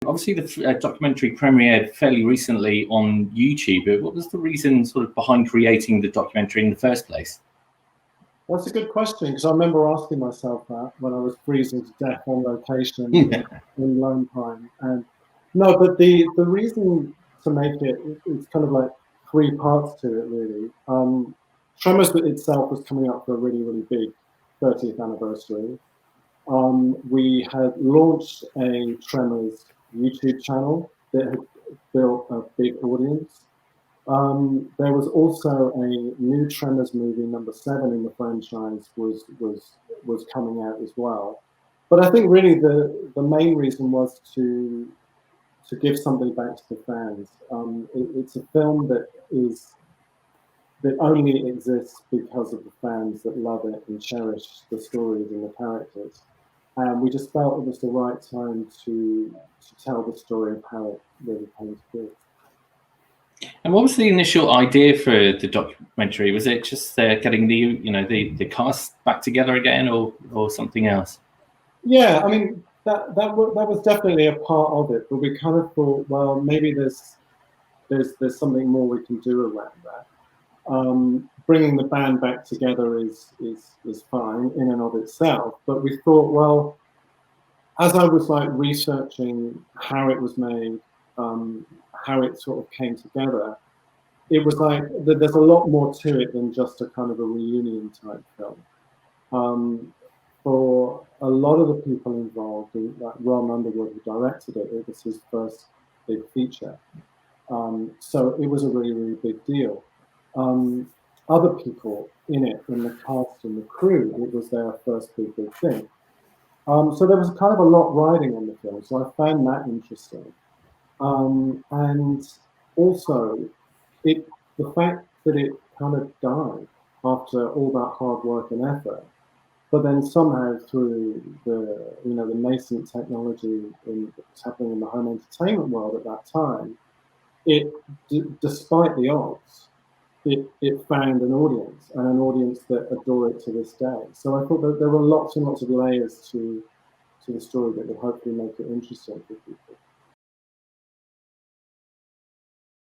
Obviously, the documentary premiered fairly recently on YouTube. But what was the reason sort of behind creating the documentary in the first place? Well, that's a good question, because I remember asking myself that when I was freezing to death on location in Lone Pine. And no, but the reason to make it's kind of like three parts to it, really. Tremors itself was coming up for a really, really big 30th anniversary. We had launched a Tremors YouTube channel that had built a big audience. There was also a new Tremors movie, number 7 in the franchise, was coming out as well. But I think really the main reason was to give something back to the fans. It's a film that only exists because of the fans that love it and cherish the stories and the characters. And we just felt it was the right time to tell the story of how it really came to be. And what was the initial idea for the documentary? Was it just getting the cast back together again, or something else? Yeah, I mean that was definitely a part of it, but we kind of thought, well, maybe there's something more we can do around that. Bringing the band back together is fine in and of itself, but we thought, well, as I was like researching how it was made, how it sort of came together, it was like there's a lot more to it than just a kind of a reunion type film. For a lot of the people involved, like Ron Underwood, who directed it, it was his first big feature. So it was a really, really big deal. Other people in it, in the cast and the crew, it was their first big thing. So there was kind of a lot riding on the film, so I found that interesting. And also, the fact that it kind of died after all that hard work and effort, but then somehow through the nascent technology that's happening in the home entertainment world at that time, despite the odds, it found an audience, and an audience that adore it to this day. So I thought that there were lots and lots of layers to the story that would hopefully make it interesting for people.